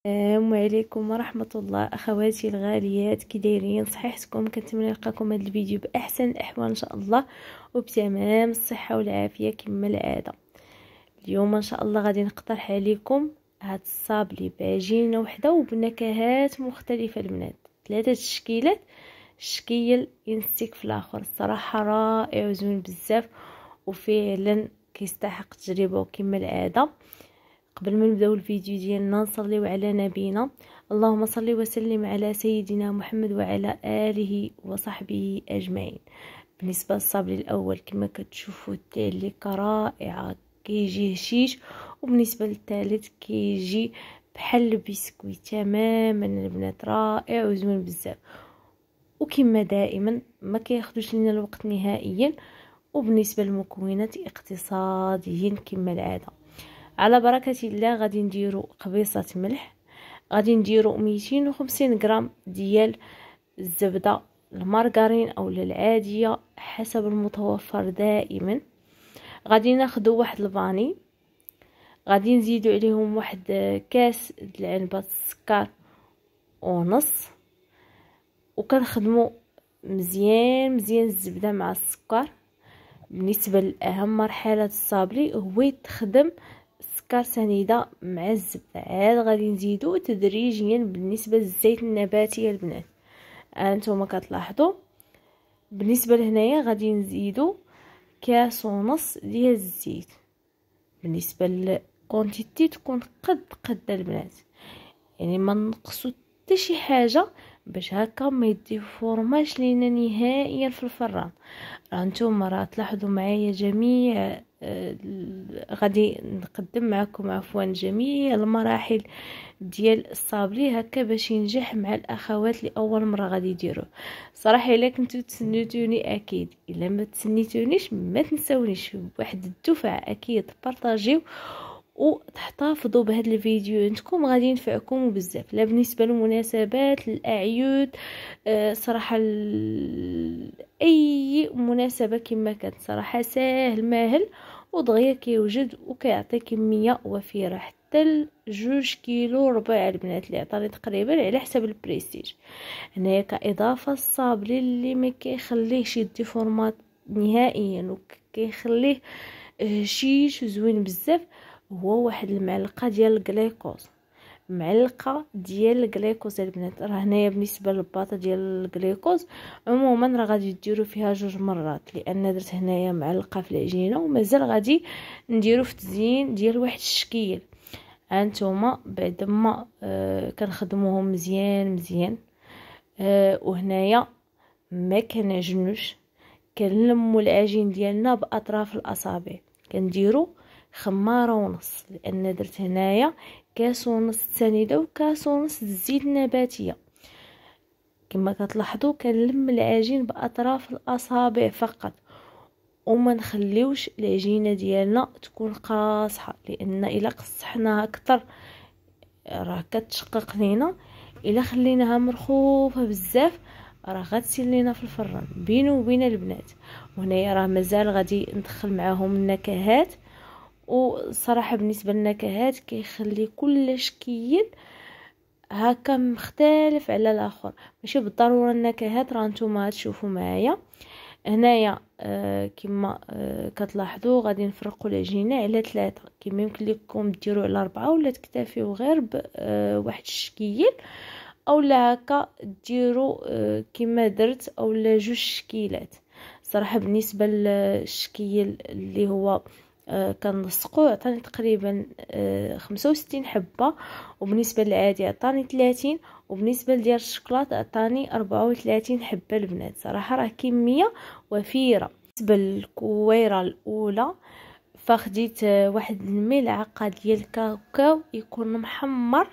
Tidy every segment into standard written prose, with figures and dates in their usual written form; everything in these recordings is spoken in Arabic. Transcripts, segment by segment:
السلام عليكم ورحمة الله اخواتي الغاليات، كي دايرين؟ صحيحتكم؟ كنتمنى نلقاكم هذا الفيديو باحسن الاحوال ان شاء الله وبتمام الصحة والعافية كما العادة. اليوم ان شاء الله غادي نقترح عليكم هاد الصابلي بعجينة وحده وبنكهات مختلفة البنات، 3 تشكيلات، الشكل ينسيك في الاخر. الصراحة رائع وزوين بزاف وفعلا كيستحق تجربه كما العادة. قبل ما نبداو الفيديو ديالنا نصليو على نبينا، اللهم صل وسلم على سيدنا محمد وعلى اله وصحبه اجمعين. بالنسبه للصابلي الاول كما كتشوفوا التاليكه رائعه، كيجي هشيش، وبالنسبه للثالث كيجي بحال البسكوي تماما البنات، رائع وزوين بزاف وكما دائما ما كياخذوش لنا الوقت نهائيا. وبالنسبه للمكونات اقتصاديين كما العاده. على بركة الله غادي نديرو قبيصة ملح، غادي نديرو 250 غرام ديال الزبدة المارغرين او العادية حسب المتوفر دائما. غادي ناخدو واحد الفاني، غادي نزيدو عليهم واحد كاس د العنبة السكر ونص، وكنخدمو مزيان الزبدة مع السكر. بالنسبة لأهم مرحلة الصابلي هو يتخدم السكر سنيده مع الزبده، عاد غادي نزيدو تدريجيا. بالنسبه للزيت النباتي البنات انتما كتلاحظوا، بالنسبه لهنايا غادي نزيدو كاس ونص ديال الزيت. بالنسبه للكونتيتي تكون قد البنات، يعني ما نقصوا حتى شي حاجه باش هكا ما يديفورماش لينا نهائيا في الفران. راه تلاحظوا معايا جميع غادي نقدم معكم جميع المراحل ديال الصابلي هكا باش ينجح مع الاخوات لاول مره غادي يديروه. صراحه الا كنتو تسنيتوني اكيد، الا ما تسنيتونيش ما تنسونيش واحد الدفعه اكيد بارطاجيو وتحتفظوا بهذا الفيديو، انتكم غادي ينفعكم بزاف، لا بالنسبه للمناسبات، الاعياد، صراحه اي مناسبه كما كانت. صراحه ساهل ماهل ودغيا كيوجد وكيعطي كميه وفيره، حتى 2 كيلو ربع البنات، اللي عطاني تقريبا على حسب البريستيج. هنايا كاضافه الصابلي اللي ما كيخليهش يدي فورمات نهائيا وكيخليه هشيش وزوين بزاف، هو واحد المعلقه ديال الجليكوز. معلقه ديال الجليكوز البنات، راه هنايا بالنسبه للباطه ديال الجليكوز عموما راه غادي ديروا فيها 2 مرات، لان درت هنايا معلقه في العجينه ومازال غادي نديرو في تزيين ديال واحد الشكيل. هانتوما بعد ما كنخدموهم مزيان وهنايا ما كنعجنوش، كنلموا العجين ديالنا باطراف الاصابع، كنديرو خماره ونص، لان درت هنايا كاس ونص سنيده وكاس ونص الزيت النباتيه. كما كتلاحظوا كنلم العجين باطراف الاصابع فقط، وما نخليوش العجينه ديالنا تكون قاصحه، لان الا قصحناها اكثر راه كتشقق لينا، الا خليناها مرخوفه بزاف راه غتسير لينا في الفران بينه وبين البنات. وهنايا راه مازال غادي ندخل معاهم النكهات، وصراحه بالنسبه للنكهات كيخلي كل شكل هكا مختلف على الاخر، ماشي بالضروره النكهات، راه نتوما تشوفوا معايا هنايا. كما كتلاحظوا غادي نفرقوا العجينه على 3، كما يمكن لكم ديروا على 4 ولا تكتفيوا غير بواحد الشكل، اولا هكا ديروا كما درت اولا 2 شكيلات. صراحه بالنسبه للشكل اللي هو كنلصقوه عطاني تقريبا 65 حبه، وبالنسبه للعادي عطاني 30، وبالنسبه لديال الشوكولاط عطاني 34 حبه البنات. صراحه راه كميه وفيره. بالنسبه للكويره الاولى فخديت واحد الملعقه ديال الكاوكاو يكون محمر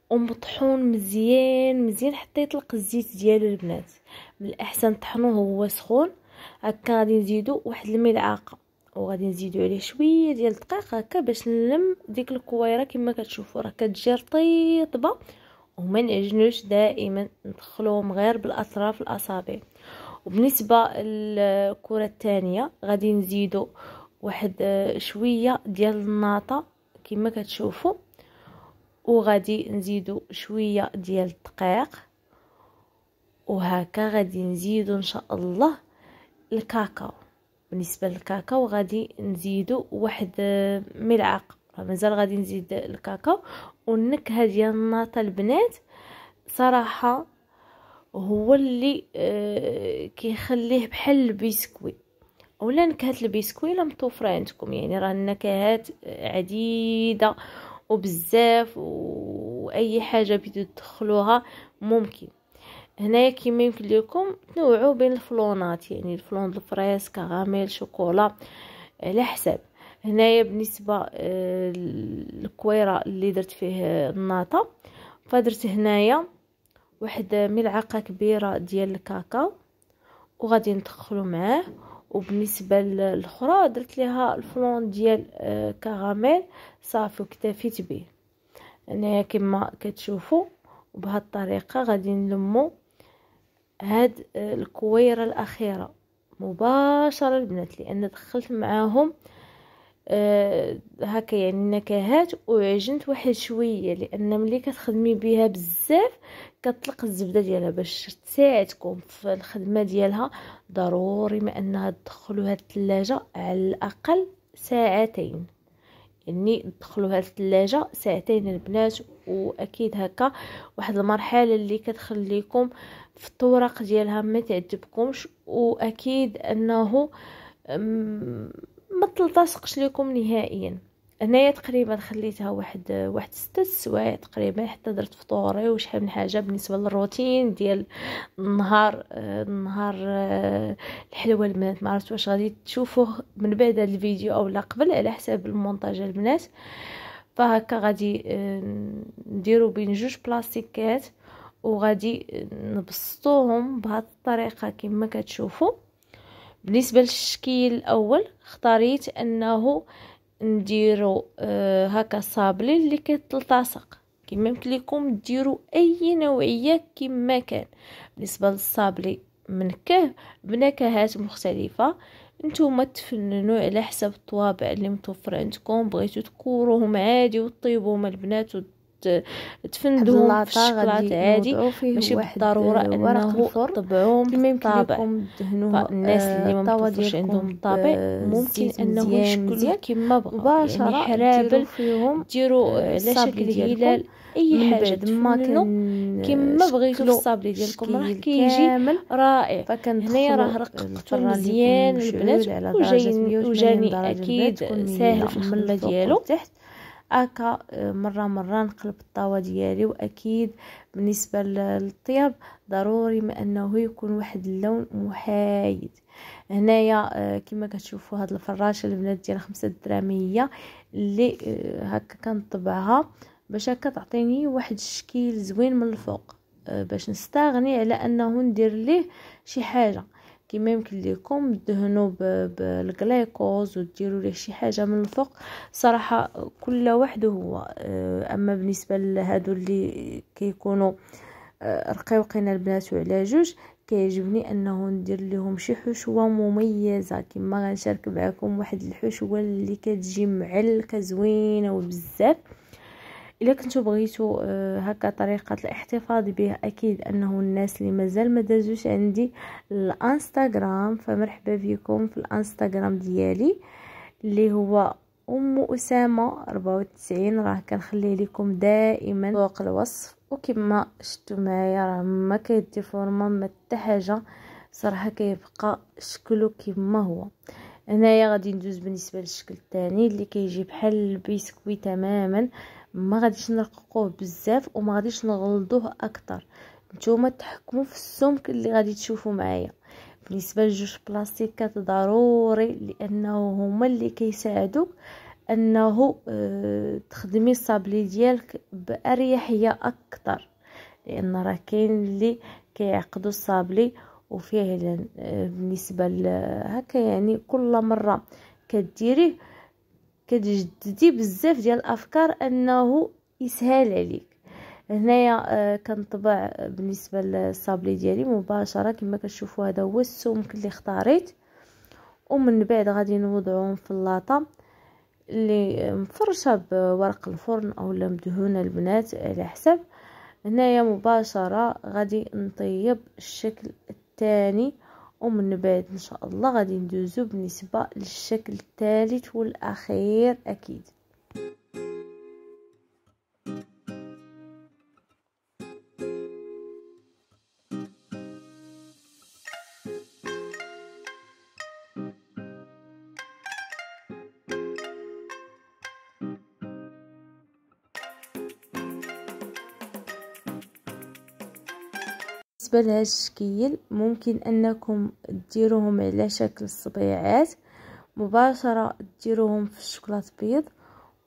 ومطحون مزيان حتى يطلق الزيت ديالو البنات. من الاحسن طحنوه هو سخون هكا. غادي نزيدو واحد الملعقه وغادي نزيدو عليه شويه ديال الدقيق هكا باش نلم ديك الكويره. كما كتشوفوا راه كتجي رطيبه وما نعجنوش، دائما ندخلوهم غير بالاطراف الاصابع. وبالنسبه للكره الثانيه غادي نزيدو واحد شويه ديال الناطه كما كتشوفوا، وغادي نزيدو شويه ديال الدقيق، وهكا غادي نزيدو ان شاء الله الكاكاو. بالنسبه للكاكاو غادي نزيدو واحد ملعقه، مازال غادي نزيد الكاكاو. والنكهه ديال الناطه البنات صراحه هو اللي كيخليه بحال البسكوي، اولا نكهه البسكوي لا متوفره عندكم، يعني راه النكهات عديده وبزاف، واي حاجه بديتو تدخلوها ممكن. هنايا كيما يمكن لكم تنوعوا بين الفلونات، يعني الفلون الفريس، كراميل، شوكولا، على حساب. هنايا بالنسبه الكويره اللي درت فيه الناطه، فدرت هنايا واحد ملعقه كبيره ديال الكاكاو وغادي ندخلو معاه. وبالنسبه للاخرى درت ليها الفلون ديال كراميل صافي وكتفيت به. هنايا كما كتشوفوا وبهذه الطريقه غادي نلمو هاد الكويره الاخيره مباشره البنات، لان دخلت معاهم هكا يعني النكهات، وعجنت واحد شويه، لان ملي كتخدمي بها بزاف كتطلق الزبده ديالها. باش تساعدكم في الخدمه ديالها ضروري ما انها تدخلوها الثلاجه على الاقل ساعتين، يعني تدخلوها الثلاجه ساعتين البنات. واكيد هكا واحد المرحله اللي كتخليكم في الطورق ديالها ما تعجبكمش، واكيد انه ما تلتصقش لكم نهائيا. هنايا تقريبا خليتها واحد 6 سوايع تقريبا حتى درت فطوري وشحال من حاجه. بالنسبه للروتين ديال النهار الحلوه البنات، ما عرفت واش غادي تشوفوه من بعد هذا الفيديو او لا قبل، على حساب المونتاج البنات. فهكا غادي نديرو بين 2 بلاستيكات وغادي نبسطوهم بهذه الطريقه كما كتشوفوا. بالنسبه للشكل الاول اختاريت انه نديرو هكا صابلي اللي كيتلتصق، كما يمكن لكم ديروا اي نوعيه كما كان. بالنسبه للصابلي منكه بنكهات مختلفه، نتوما تفننوا على حسب الطوابع اللي متوفر عندكم. بغيتو تكوروهم عادي وطيبوهم البنات تفندوهم في الشكلاط عادي، ماشي بالضروره انه طبعوهم كما يمكن بالطابع. لكم دهنوا الناس اللي ما متوفرش عندهم الطابع ممكن انه يشكلوا كما بغاو، يعني حرابل فيهم ديروا على شكل هلال، اي حاجه تفننوا كما بغيتو في الصابلي ديالكم راه كيجي رائع. هنايا راه رققته مزيان البنات وجاني اكيد ساهل في الخدمه ديالو. هكا مره نقلب الطاوه ديالي. واكيد بالنسبه للطياب ضروري ما انه يكون واحد اللون محايد. هنايا كما كتشوفوا هاد الفراشه البنات ديال 5 دراميه اللي هكا كنطبعها باش هكا تعطيني واحد الشكل زوين من الفوق، باش نستغني على انه ندير ليه شي حاجه. كما يمكن لكم دهنوا بالغليكوز وديروا ليه شي حاجه من الفوق، صراحه كل واحد هو. اما بالنسبه لهادو اللي كيكونوا رقيقين البنات وعلى 2، كيعجبني انه ندير لهم شي حشوه مميزه. كما غنشارك معكم واحد الحشوه اللي كتجي معلكه زوينه وبزاف. الا كنتو بغيتو هكا طريقه الاحتفاظ به، اكيد انه الناس اللي مازال ما دازوش عندي الانستغرام، فمرحبا بكم في الانستغرام ديالي اللي هو اسامه 94. راه كنخليه لكم دائما فوق الوصف. وكما شفتوا معايا راه ما كيدي فورما ما حتى حاجه، صراحه كيبقى شكله كما هو. هنايا غادي ندوز بالنسبه للشكل الثاني اللي كيجي بحال البسكوي تماما. ما غاديش نرققوه بزاف وما غاديش نغلظوه اكثر، نتوما تحكموا في السمك اللي غادي تشوفوا معايا. بالنسبه لجوج بلاستيكات ضروري لانه هما اللي كيساعدوك انه تخدمي الصابلي ديالك باريحيه اكثر، لان راه كاين اللي كيعقدوا الصابلي وفعلا بالنسبه هكا يعني كل مره كديريه كتجددي بزاف ديال الافكار انه يسهل عليك. هنايا كنطبع بالنسبه للصابلي ديالي مباشره كما كتشوفوا. هذا هو السمك اللي اختاريت، ومن بعد غادي نوضعهم في اللاطه اللي مفرشه بورق الفرن او مدهونه البنات على حسب. هنايا مباشره غادي نطيب الشكل الثاني، ومن بعد ان شاء الله غادي ندوزو بالنسبه للشكل الثالث والاخير اكيد. بالنسبه لهذا الشكل ممكن انكم ديروهم على شكل صبيعات مباشره، ديروهم في الشوكولاط بيض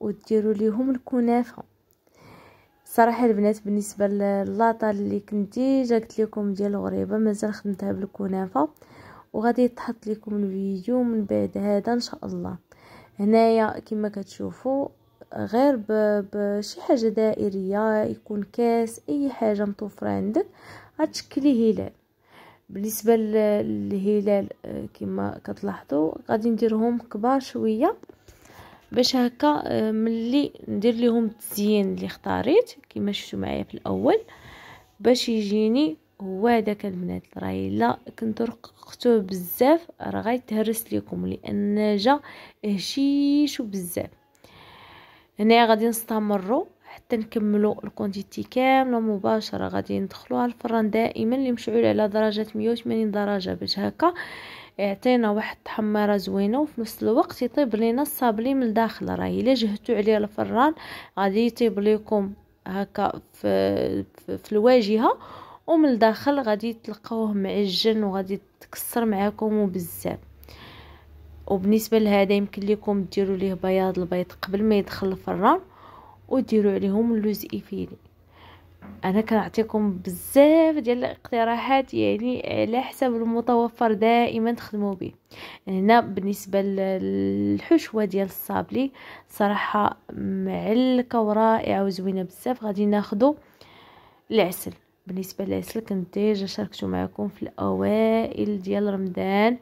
وديروا ليهم الكنافه. صراحه البنات بالنسبه للاطه اللي كنت ديجا قلت لكم ديال الغريبه مازال خدمتها بالكنافه، وغادي تحط لكم الفيديو من بعد هذا ان شاء الله. هنايا كما كتشوفوا غير بشي حاجه دائريه، يكون كاس اي حاجه متوفره عندك غتشكلي هلال. بالنسبه للهلال كما كتلاحظوا غادي نديرهم كبار شويه باش هكا ملي ندير لهم التزيين اللي اختاريت كما شفتوا معايا في الاول باش يجيني هو هذاك البنات. راهي الا كنتو رققتوه بزاف راه غيتهرس لكم لان جا هشيش بزاف. هنا غادي نستمروا حتى نكملوا الكونتيتي كامله مباشره. غادي ندخلوها الفران دائما اللي مشعول على درجه 180 درجه باش هكا يعطينا واحد التحميره زوينه، وفي نفس الوقت يطيب لينا الصابلي من الداخل. راه الا جهدتوا عليه الفران غادي يطيب لكم هكا في الواجهه، ومن الداخل غادي تلقاوه معجن وغادي تكسر معاكم بزاف. وبالنسبه لهذا يمكن لكم ديروا ليه بياض البيض قبل ما يدخل الفران وديروا عليهم اللوز ايفيلي. انا كنعطيكم بزاف ديال الاقتراحات يعني على حسب المتوفر دائما تخدموا به. هنا بالنسبه للحشوه ديال الصابلي صراحه معلكه ورائعه وزوينه بزاف. غادي ناخذوا العسل. بالنسبه للعسل كنت ديجا شاركته معكم في الاوائل ديال رمضان.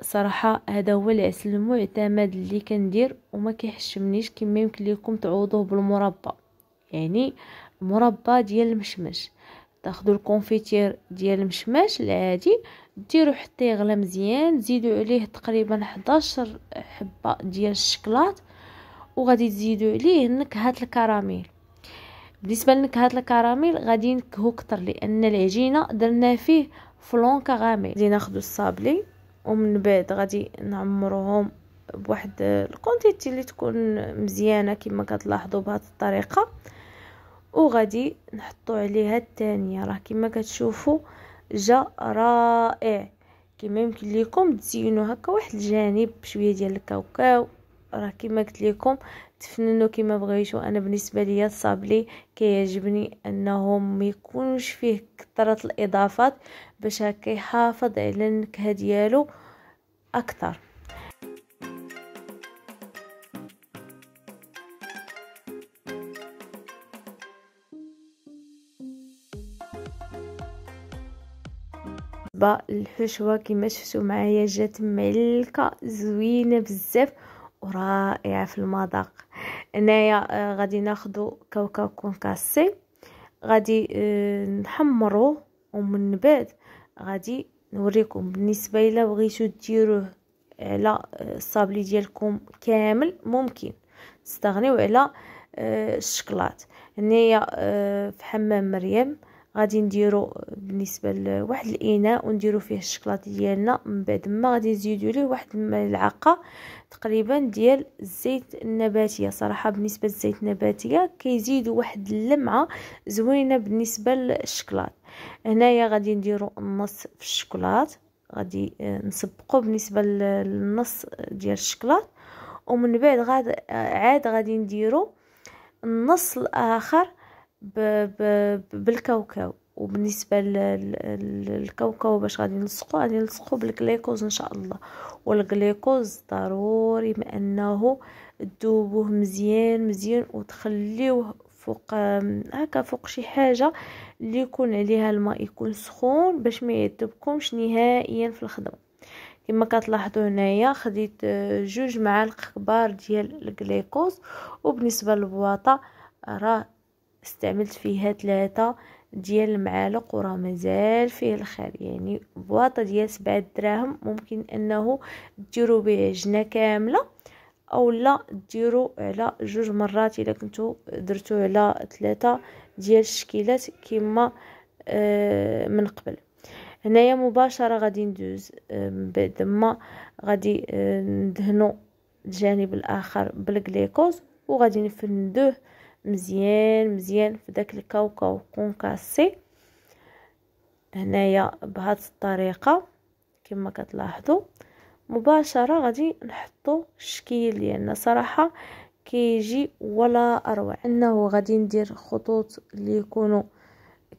صراحه هذا هو العسل المعتمد اللي كندير وما كيحشمنيش. كما يمكن لكم تعوضوه بالمربى، يعني مربى ديال المشمش. تاخذوا الكونفيتير ديال المشماش العادي ديروا حتى يغلى مزيان، تزيدوا عليه تقريبا 11 حبه ديال الشكلاط، وغادي تزيدوا عليه نكهات الكراميل. بالنسبه لنكهات الكراميل غادي نكهو كتر لان العجينه درنا فيه فلون كراميل. غادي ناخذوا الصابلي ومن بعد غادي نعمروهم بواحد الكونتيتي اللي تكون مزيانه كما كتلاحظوا بهذه الطريقه، وغادي نحطوا عليها الثانيه. راه كما كتشوفوا جا رائع. كما يمكن لكم تزينوا هكا واحد الجانب بشويه ديال الكاوكاو. راه كما قلت لكم تفننوا كما بغيتوا. انا بالنسبه ليا الصابلي كيعجبني انه ما يكونش فيه كثره الاضافات باش هكا يحافظ على النكهه ديالو اكثر. الحشوه كما شفتوا معايا جات معلكه زوينه بزاف ورائعه في المذاق. هنايا غادي ناخذوا كاوكاو كونكاسي، غادي نحمروه ومن بعد غادي نوريكم. بالنسبه الى بغيتو ديروه على الصابلي ديالكم كامل ممكن تستغنيو على الشكلاط. هنايا في حمام مريم غادي نديرو بالنسبه لواحد الاناء ونديرو فيه الشكلاط ديالنا، من بعد ما غادي نزيدو ليه واحد الملعقه تقريبا ديال الزيت النباتيه. صراحه بالنسبه للزيت النباتيه كيزيدوا واحد اللمعه زوينه بالنسبه للشكلاط. هنايا غادي نديرو النص في الشكلاط، غادي نسبقو بالنسبه للنص ديال الشكلاط، ومن بعد عاد غادي نديرو النص الاخر بالكاوكاو. وبالنسبه للكاوكاو باش غادي نلصقو بالجليكوز ان شاء الله. والجليكوز ضروري ما انه تذوبوه مزيان مزيان وتخليوه فوق هكا فوق شي حاجه اللي يكون عليها الماء يكون سخون باش ما يذوبكمش نهائيا في الخدمه. كما كتلاحظوا هنايا خديت 2 معالق كبار ديال الجليكوز، وبالنسبه للبواطه راه استعملت فيها 3 ديال المعالق، وراه مازال فيه الخير. يعني بواطه ديال 7 دراهم ممكن انه ديروا به عجنه كامله، او لا ديروا على 2 مرات الا كنتو درتو على 3 ديال الشكيلات كما من قبل. هنايا مباشره غادي ندوز بعد ما غادي ندهنوا الجانب الاخر بالجليكوز، وغادي نفندوه مزيان مزيان في داك الكاوكاو كونكاسي هنايا بهذه الطريقه. كما كتلاحظوا مباشره غادي نحطوا الشكل ديالنا، صراحه كيجي ولا اروع. انه غادي ندير خطوط اللي يكونوا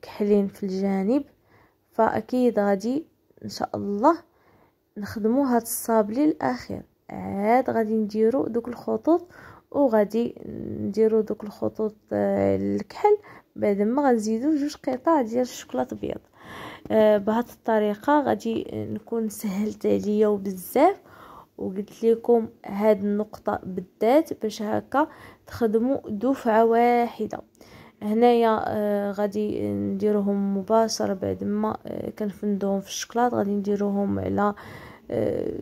كحلين في الجانب، فاكيد غادي ان شاء الله نخدموا هاد الصابلي الاخير. عاد غادي نديروا دوك الخطوط، وغادي نديروا دوك الخطوط الكحل، بعد ما غنزيدوا 2 قطع ديال الشوكولاط ابيض. بهذه الطريقه غادي نكون سهلت عليا وبزاف، وقلت لكم هاد النقطه بالذات باش هكا تخدموا دفعه واحده. هنايا غادي نديروهم مباشره بعد ما كنفندوهم في الشوكولاط، غادي نديروهم على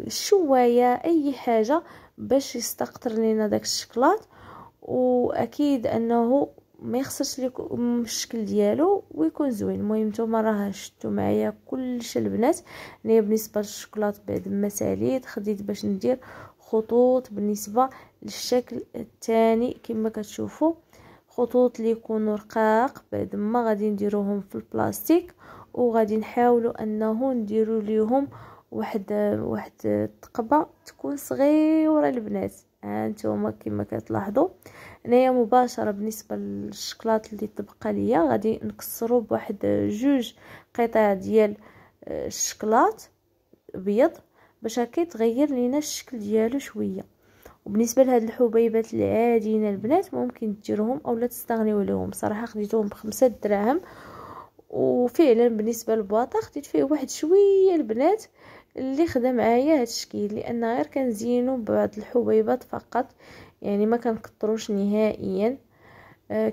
شوايه اي حاجه باش يستقطر لينا داك الشوكولاط، واكيد انه ما يخسرش لكم الشكل ديالو ويكون زوين. المهم نتوما راه شفتوا معايا كلشي البنات. هنا بالنسبه للشوكولاط بعد ما ساليت خديت باش ندير خطوط بالنسبه للشكل الثاني كما كتشوفوا، خطوط اللي يكونوا رقاق بعد ما غادي نديروهم في البلاستيك، وغادي نحاولوا انه نديروا ليهم واحد التقبه تكون صغيره البنات. هانتوما كما كتلاحظوا هنايا مباشره بالنسبه للشكلاط اللي تبقى ليا غادي نكسروا بواحد 2 قطع ديال الشكلاط ابيض باش هكا يتغير لينا الشكل ديالو شويه. وبالنسبه لهاد الحبيبات العاديين البنات ممكن ديروهم اولا تستغنيو عليهم. صراحه خديتهم ب5 دراهم، وفعلا بالنسبه للبواطه خديت فيه واحد شويه البنات اللي خدا معايا هاد الشكل، لان غير كنزينوا ببعض الحبيبات فقط، يعني ما كنكثروش نهائيا.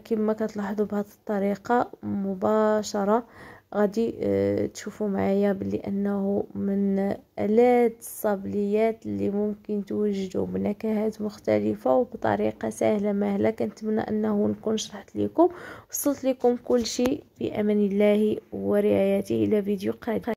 كما كتلاحظوا بهذه الطريقه مباشره غادي تشوفوا معايا بلي انه من الات الصابليات اللي ممكن توجدوا بنكهات مختلفه وبطريقه سهله مهله. كنتمنى انه نكون شرحت لكم وصلت لكم كل شيء. في امان الله ورعايته، الى فيديو قادم.